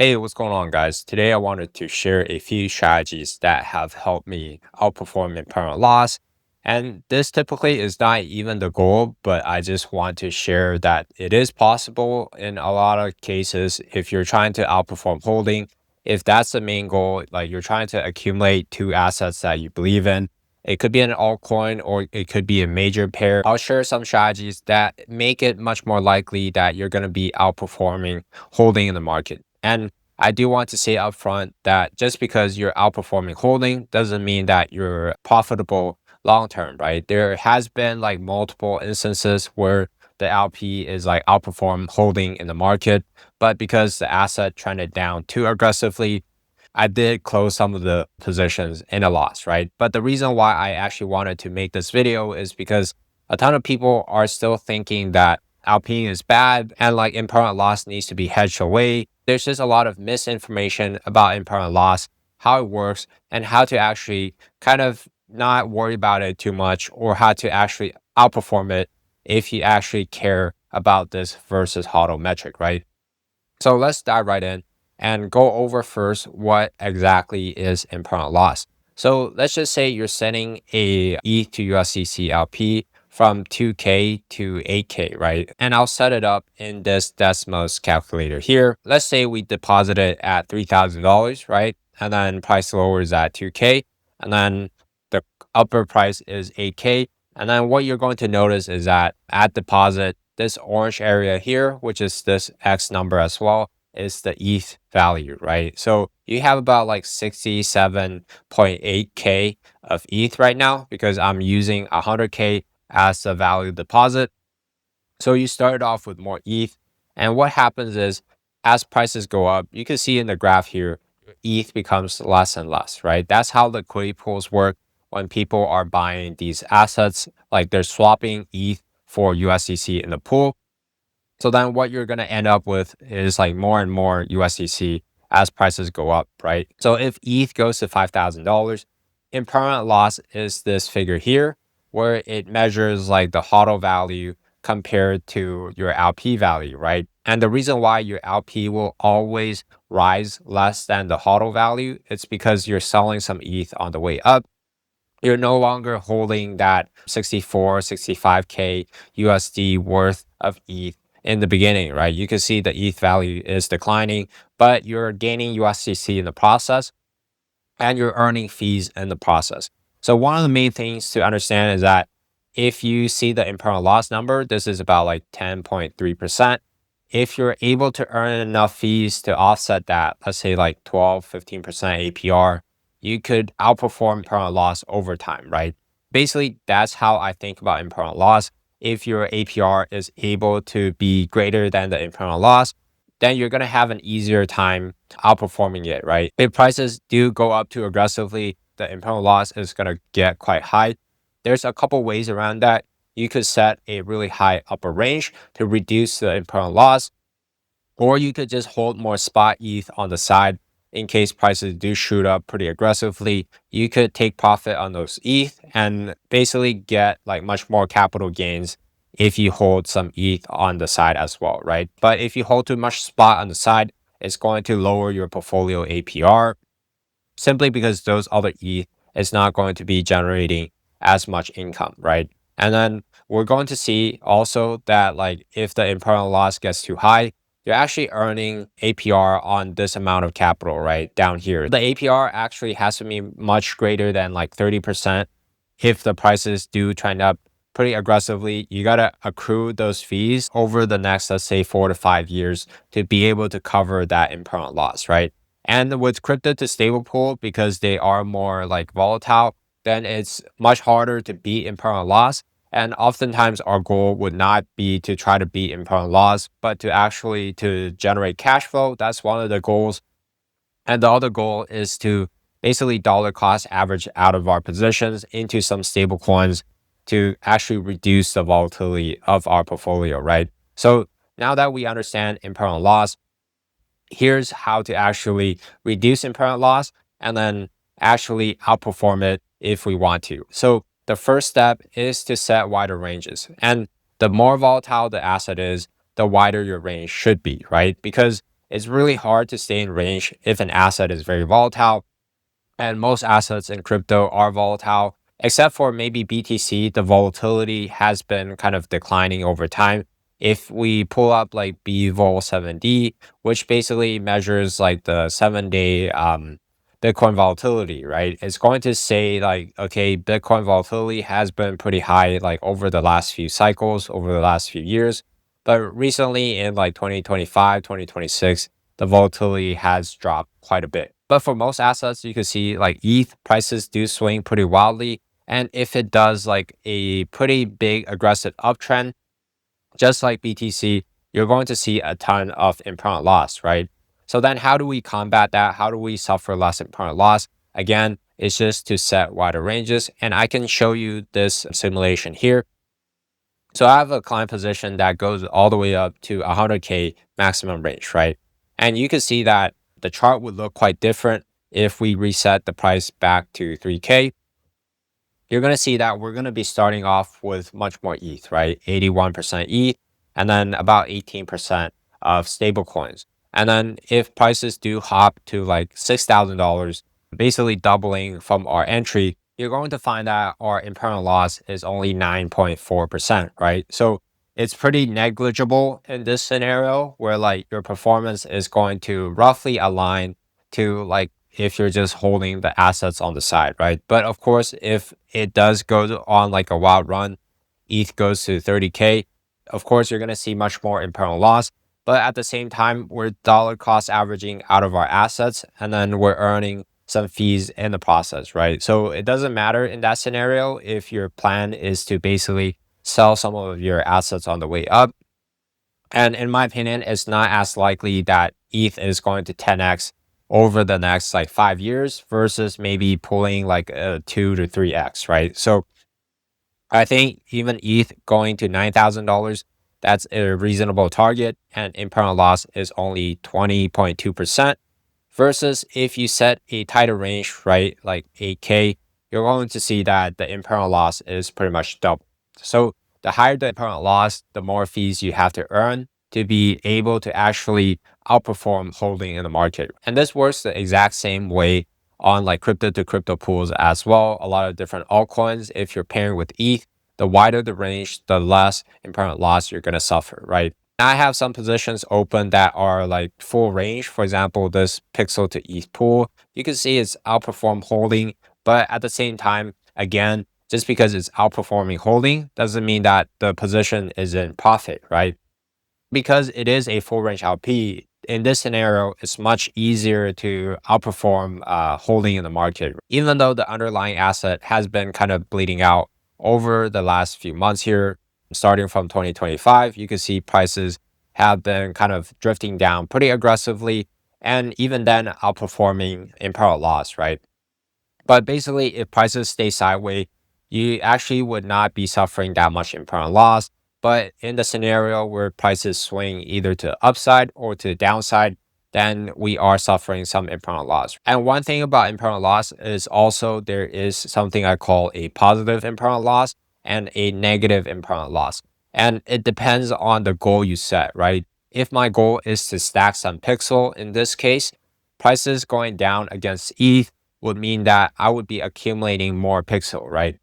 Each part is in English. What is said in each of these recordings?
Hey, what's going on, guys? Today I wanted to share a few strategies that have helped me outperform impermanent loss. And this typically is not even the goal, but I just want to share that it is possible in a lot of cases if you're trying to outperform holding. If that's the main goal, like you're trying to accumulate two assets that you believe in, it could be an altcoin or it could be a major pair. I'll share some strategies that make it much more likely that you're going to be outperforming holding in the market. And I do want to say upfront that just because you're outperforming holding doesn't mean that you're profitable long term, right? There has been like multiple instances where the LP is like outperform holding in the market, but because the asset trended down too aggressively, I did close some of the positions in a loss, right? But the reason why I actually wanted to make this video is because a ton of people are still thinking that LPing is bad and like impermanent loss needs to be hedged away. There's just a lot of misinformation about impermanent loss, how it works, and how to actually kind of not worry about it too much or how to actually outperform it if you actually care about this versus HODL metric, right? So let's dive right in and go over first what exactly is impermanent loss. So let's just say you're sending a ETH to USDC LP from 2K to 8K, right? And I'll set it up in this Desmos calculator here. Let's say we deposit it at $3,000, right? And then price lowers at 2K, and then the upper price is 8K. And then what you're going to notice is that at deposit, this orange area here, which is this X number as well, is the ETH value, right? So you have about like 67.8K of ETH right now because I'm using 100K as the value deposit. So you started off with more ETH. And what happens is as prices go up, you can see in the graph here, ETH becomes less and less, right? That's how liquidity pools work when people are buying these assets, like they're swapping ETH for USDC in the pool. So then what you're going to end up with is like more and more USDC as prices go up, right? So if ETH goes to $5,000, impermanent loss is this figure here, where it measures like the HODL value compared to your LP value, right? And the reason why your LP will always rise less than the HODL value, it's because you're selling some ETH on the way up. You're no longer holding that 64, 65K USD worth of ETH in the beginning, right? You can see the ETH value is declining, but you're gaining USDC in the process and you're earning fees in the process. So one of the main things to understand is that if you see the impermanent loss number, this is about like 10.3%. If you're able to earn enough fees to offset that, let's say like 12, 15% APR, you could outperform impermanent loss over time, right? Basically, that's how I think about impermanent loss. If your APR is able to be greater than the impermanent loss, then you're going to have an easier time outperforming it, right? If prices do go up too aggressively, the impermanent loss is going to get quite high. There's a couple ways around that. You could set a really high upper range to reduce the impermanent loss, or you could just hold more spot ETH on the side in case prices do shoot up pretty aggressively. You could take profit on those ETH and basically get like much more capital gains if you hold some ETH on the side as well, right? But if you hold too much spot on the side, it's going to lower your portfolio APR simply because those other ETH is not going to be generating as much income, right? And then we're going to see also that like if the impermanent loss gets too high, you're actually earning APR on this amount of capital, right? Down here. The APR actually has to be much greater than like 30%. If the prices do trend up pretty aggressively, you got to accrue those fees over the next, let's say 4 to 5 years to be able to cover that impermanent loss, right? And with crypto to stable pool, because they are more like volatile, then it's much harder to beat impermanent loss. And oftentimes our goal would not be to try to beat impermanent loss, but to actually to generate cash flow. That's one of the goals. And the other goal is to basically dollar cost average out of our positions into some stable coins to actually reduce the volatility of our portfolio, right? So now that we understand impermanent loss, here's how to actually reduce impermanent loss and then actually outperform it if we want to. So the first step is to set wider ranges. And the more volatile the asset is, the wider your range should be, right? Because it's really hard to stay in range if an asset is very volatile. And most assets in crypto are volatile, except for maybe BTC. The volatility has been kind of declining over time. If we pull up like BVOL7D, which basically measures like the 7-day Bitcoin volatility, right? It's going to say like, okay, Bitcoin volatility has been pretty high like over the last few cycles, over the last few years. But recently in like 2025, 2026, the volatility has dropped quite a bit. But for most assets, you can see like ETH prices do swing pretty wildly. And if it does like a pretty big aggressive uptrend, just like BTC, you're going to see a ton of impermanent loss, right? So then how do we combat that? How do we suffer less impermanent loss? Again, it's just to set wider ranges. And I can show you this simulation here. So I have a client position that goes all the way up to 100K maximum range, right? And you can see that the chart would look quite different if we reset the price back to 3K. You're going to see that we're going to be starting off with much more ETH, right? 81% ETH, and then about 18% of stable coins. And then if prices do hop to like $6,000, basically doubling from our entry, you're going to find that our impermanent loss is only 9.4%, right? So it's pretty negligible in this scenario where like your performance is going to roughly align to like if you're just holding the assets on the side, right? But of course, if it does go on like a wild run, ETH goes to 30K, of course, you're going to see much more impermanent loss. But at the same time, we're dollar cost averaging out of our assets, and then we're earning some fees in the process, right? So it doesn't matter in that scenario if your plan is to basically sell some of your assets on the way up. And in my opinion, it's not as likely that ETH is going to 10x over the next like 5 years versus maybe pulling like a 2 to 3x, right? So I think even ETH going to $9,000, that's a reasonable target, and impermanent loss is only 20.2%. Versus if you set a tighter range, right, like 8K, you're going to see that the impermanent loss is pretty much double. So the higher the impermanent loss, the more fees you have to earn to be able to actually outperform holding in the market. And this works the exact same way on like crypto to crypto pools as well. A lot of different altcoins, if you're pairing with ETH, the wider the range, the less impermanent loss you're going to suffer, right? I have some positions open that are like full range. For example, this Pixel to ETH pool, you can see it's outperform holding, but at the same time, again, just because it's outperforming holding doesn't mean that the position is in profit, right? Because it is a full range LP, in this scenario, it's much easier to outperform holding in the market, even though the underlying asset has been kind of bleeding out over the last few months here. Starting from 2025, you can see prices have been kind of drifting down pretty aggressively, and even then outperforming impermanent loss, right? But basically, if prices stay sideways, you actually would not be suffering that much impermanent loss. But in the scenario where prices swing either to upside or to downside, then we are suffering some impermanent loss. And one thing about impermanent loss is also there is something I call a positive impermanent loss and a negative impermanent loss. And it depends on the goal you set, right? If my goal is to stack some pixel, in this case, prices going down against ETH would mean that I would be accumulating more pixel, right?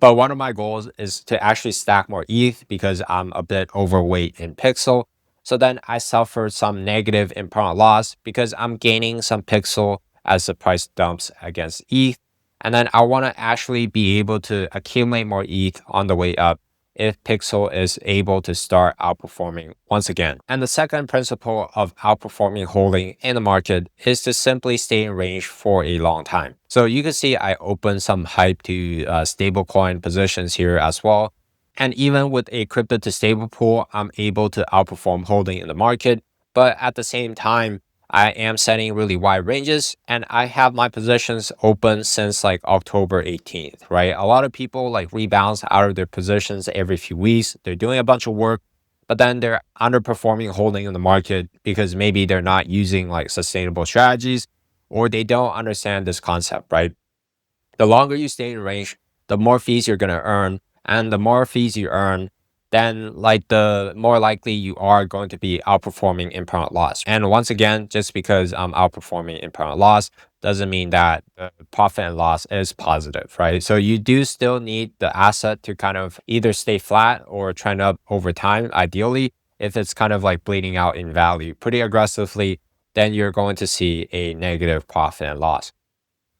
But one of my goals is to actually stack more ETH because I'm a bit overweight in pixel. So then I suffer some negative impermanent loss because I'm gaining some pixel as the price dumps against ETH. And then I want to actually be able to accumulate more ETH on the way up if Pixel is able to start outperforming once again. And the second principle of outperforming holding in the market is to simply stay in range for a long time. So you can see I opened some hype to stablecoin positions here as well. And even with a crypto to stable pool, I'm able to outperform holding in the market. But at the same time, I am setting really wide ranges, and I have my positions open since like October 18th, right? A lot of people like rebounds out of their positions every few weeks. They're doing a bunch of work, but then they're underperforming holding in the market because maybe they're not using like sustainable strategies or they don't understand this concept, right? The longer you stay in range, the more fees you're going to earn, and the more fees you earn, then like the more likely you are going to be outperforming impermanent loss. And once again, just because I'm outperforming impermanent loss doesn't mean that the profit and loss is positive, right? So you do still need the asset to kind of either stay flat or trend up over time, ideally. If it's kind of like bleeding out in value pretty aggressively, then you're going to see a negative profit and loss.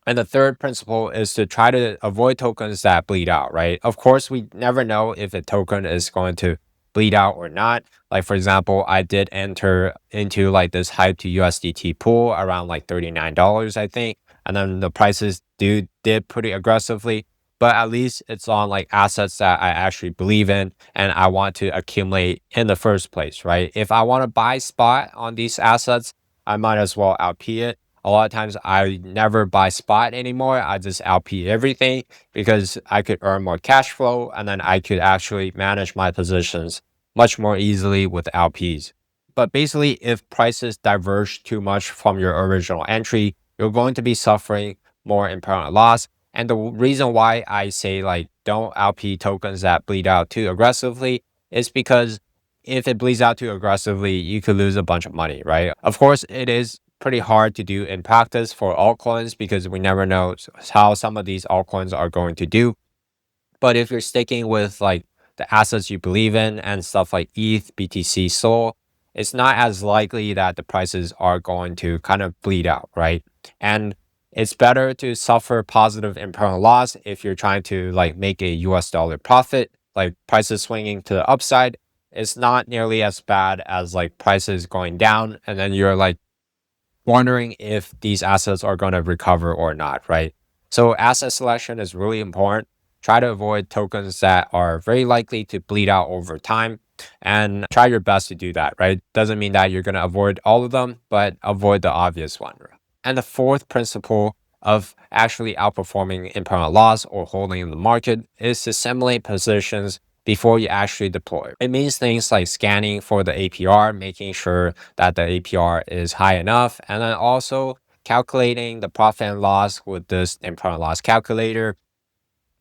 And the third principle is to try to avoid tokens that bleed out, right? Of course, we never know if a token is going to bleed out or not. Like, for example, I did enter into like this hype to USDT pool around like $39, I think. And then the prices did pretty aggressively, but at least it's on like assets that I actually believe in and I want to accumulate in the first place, right? If I want to buy spot on these assets, I might as well LP it. A lot of times I never buy spot anymore. I just LP everything because I could earn more cash flow and then I could actually manage my positions much more easily with LPs. But basically, if prices diverge too much from your original entry, you're going to be suffering more impermanent loss. And the reason why I say like don't LP tokens that bleed out too aggressively is because if it bleeds out too aggressively, you could lose a bunch of money, right? Of course, it is pretty hard to do in practice for altcoins because we never know how some of these altcoins are going to do. But if you're sticking with like the assets you believe in and stuff like ETH, BTC, Sol, it's not as likely that the prices are going to kind of bleed out, right? And it's better to suffer positive impermanent loss if you're trying to like make a US dollar profit, like prices swinging to the upside. It's not nearly as bad as like prices going down and then you're like wondering if these assets are going to recover or not, right? So asset selection is really important. Try to avoid tokens that are very likely to bleed out over time and try your best to do that, right? Doesn't mean that you're going to avoid all of them, but avoid the obvious one. And the fourth principle of actually outperforming impermanent loss or holding in the market is to simulate positions before you actually deploy. It means things like scanning for the APR, making sure that the APR is high enough, and then also calculating the profit and loss with this impermanent loss calculator.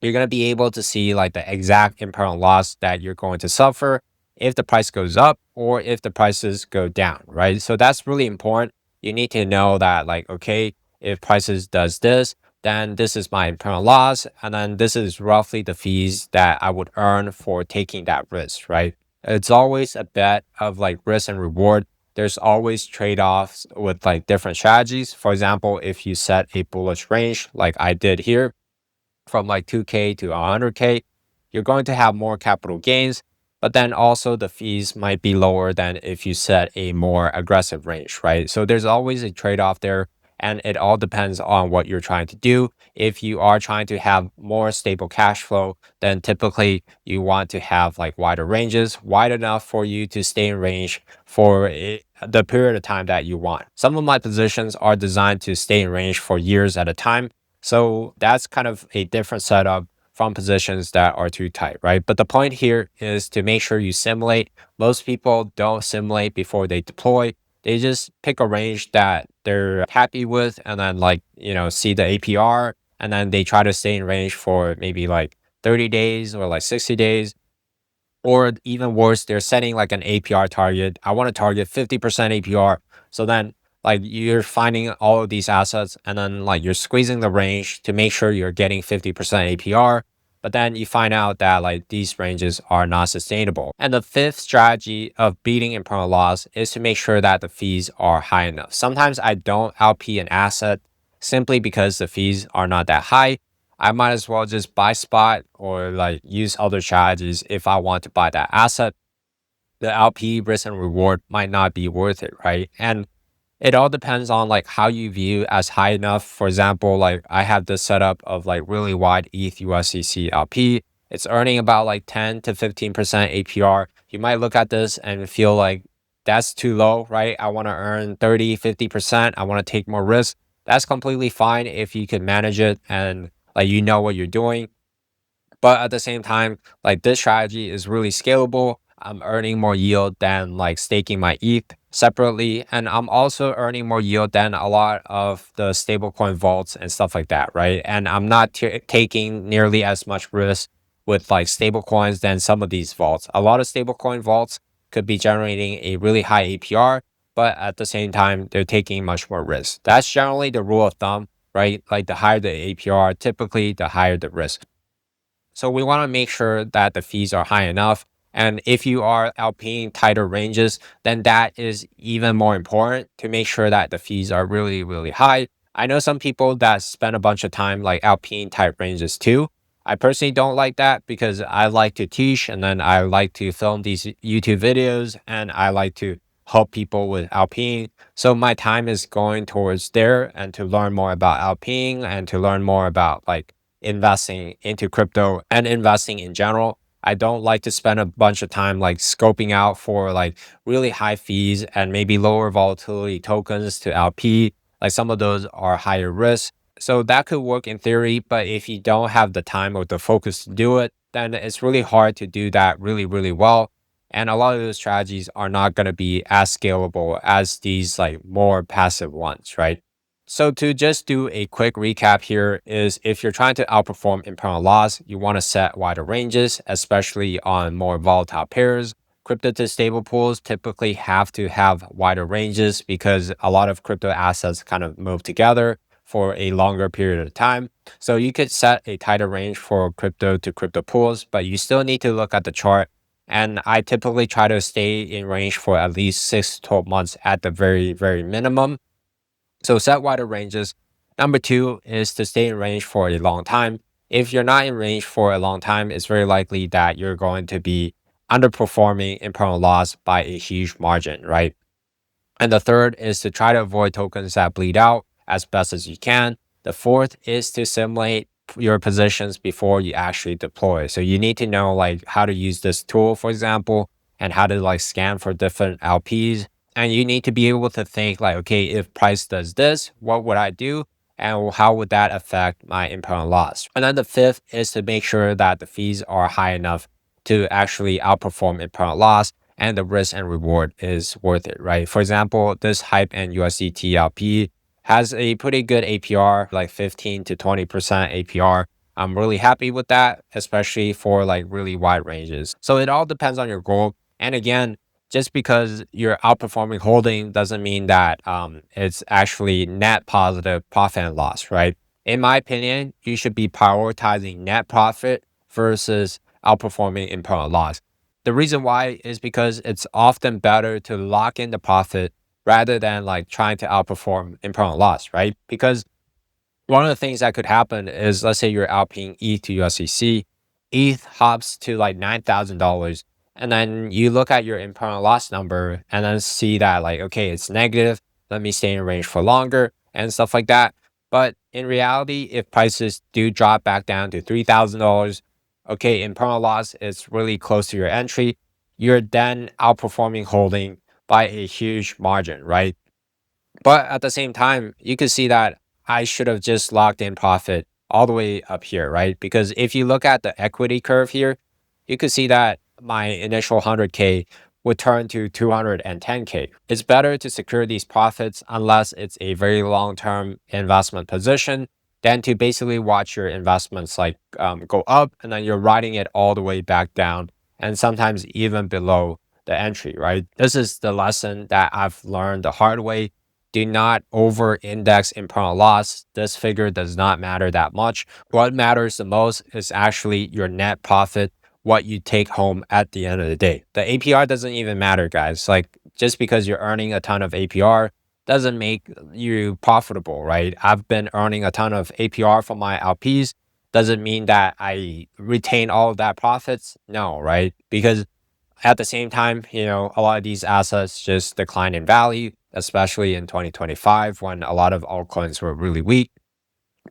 You're going to be able to see like the exact impermanent loss that you're going to suffer if the price goes up or if the prices go down, right? So that's really important. You need to know that like, okay, if prices does this, then this is my impermanent loss. And then this is roughly the fees that I would earn for taking that risk, right? It's always a bet of like risk and reward. There's always trade-offs with like different strategies. For example, if you set a bullish range like I did here, from like 2K to 100K, you're going to have more capital gains, but then also the fees might be lower than if you set a more aggressive range, right? So there's always a trade-off there, and it all depends on what you're trying to do. If you are trying to have more stable cash flow, then typically you want to have like wider ranges, wide enough for you to stay in range for the period of time that you want. Some of my positions are designed to stay in range for years at a time. So that's kind of a different setup from positions that are too tight, right? But the point here is to make sure you simulate. Most people don't simulate before they deploy. They just pick a range that they're happy with and then like, see the APR and then they try to stay in range for maybe like 30 days or like 60 days. Or even worse, they're setting like an APR target. I want to target 50% APR. So then like you're finding all of these assets and then like you're squeezing the range to make sure you're getting 50% APR. But then you find out that like these ranges are not sustainable. And the fifth strategy of beating impermanent loss is to make sure that the fees are high enough. Sometimes I don't LP an asset simply because the fees are not that high. I might as well just buy spot or like use other strategies if I want to buy that asset. The LP risk and reward might not be worth it, right? And it all depends on like how you view as high enough. For example, like I have this setup of like really wide ETH USDC LP. It's earning about like 10 to 15% APR. You might look at this and feel like that's too low, right? I want to earn 30, 50%. I want to take more risk. That's completely fine if you can manage it and like you know what you're doing. But at the same time, like this strategy is really scalable. I'm earning more yield than like staking my ETH separately. And I'm also earning more yield than a lot of the stablecoin vaults and stuff like that, right? And I'm not taking nearly as much risk with like stable coins than some of these vaults. A lot of stablecoin vaults could be generating a really high APR, but at the same time, they're taking much more risk. That's generally the rule of thumb, right? Like the higher the APR, typically the higher the risk. So we want to make sure that the fees are high enough. And if you are LPing tighter ranges, then that is even more important to make sure that the fees are really, really high. I know some people that spend a bunch of time like LPing tight ranges too. I personally don't like that because I like to teach and then I like to film these YouTube videos and I like to help people with LPing. So my time is going towards there and to learn more about LPing and to learn more about like investing into crypto and investing in general. I don't like to spend a bunch of time like scoping out for like really high fees and maybe lower volatility tokens to LP. Like some of those are higher risk. So that could work in theory, but if you don't have the time or the focus to do it, then it's really hard to do that really, really well. And a lot of those strategies are not going to be as scalable as these like more passive ones, right? So to just do a quick recap here is if you're trying to outperform impermanent loss, you want to set wider ranges, especially on more volatile pairs. Crypto to stable pools typically have to have wider ranges because a lot of crypto assets kind of move together for a longer period of time. So you could set a tighter range for crypto to crypto pools, but you still need to look at the chart. And I typically try to stay in range for at least 6 to 12 months at the very, very minimum. So set wider ranges. Number two is to stay in range for a long time. If you're not in range for a long time, it's very likely that you're going to be underperforming internal loss by a huge margin, right? And the third is to try to avoid tokens that bleed out as best as you can. The fourth is to simulate your positions before you actually deploy. So you need to know like how to use this tool, for example, and how to like scan for different LPs. And you need to be able to think like, okay, if price does this, what would I do? And how would that affect my impermanent loss? And then the fifth is to make sure that the fees are high enough to actually outperform impermanent loss and the risk and reward is worth it, right? For example, this Hype and USDT LP has a pretty good APR, like 15 to 20% APR. I'm really happy with that, especially for like really wide ranges. So it all depends on your goal. And again, just because you're outperforming holding doesn't mean that it's actually net positive profit and loss, right? In my opinion, you should be prioritizing net profit versus outperforming impermanent loss. The reason why is because it's often better to lock in the profit rather than like trying to outperform impermanent loss, right? Because one of the things that could happen is let's say you're outpaying ETH to USDC, ETH hops to like $9,000, and then you look at your impermanent loss number and then see that like, okay, it's negative. Let me stay in range for longer and stuff like that. But in reality, if prices do drop back down to $3,000, okay, impermanent loss is really close to your entry. You're then outperforming holding by a huge margin, right? But at the same time, you could see that I should have just locked in profit all the way up here, right? Because if you look at the equity curve here, you could see that my initial 100K would turn to 210K. It's better to secure these profits unless it's a very long-term investment position than to basically watch your investments like go up and then you're riding it all the way back down and sometimes even below the entry, right? This is the lesson that I've learned the hard way. Do not over index impermanent loss. This figure does not matter that much. What matters the most is actually your net profit, what you take home at the end of the day. The APR doesn't even matter, guys. Like just because you're earning a ton of APR doesn't make you profitable, right? I've been earning a ton of APR from my LPs. Doesn't mean that I retain all of that profits. No, right? Because at the same time, a lot of these assets just decline in value, especially in 2025 when a lot of altcoins were really weak.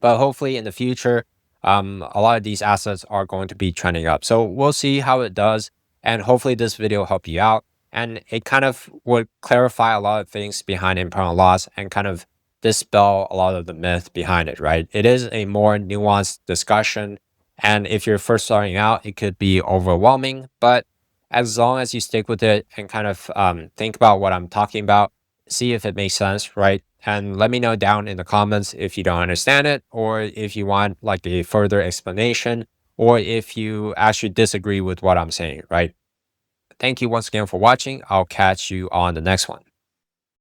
But hopefully in the future, a lot of these assets are going to be trending up. So we'll see how it does. And hopefully this video helped you out. And it kind of would clarify a lot of things behind impermanent loss and kind of dispel a lot of the myth behind it, right? It is a more nuanced discussion. And if you're first starting out, it could be overwhelming. But as long as you stick with it and kind of think about what I'm talking about, see if it makes sense, right? And let me know down in the comments if you don't understand it or if you want like a further explanation or if you actually disagree with what I'm saying, right? Thank you once again for watching. I'll catch you on the next one.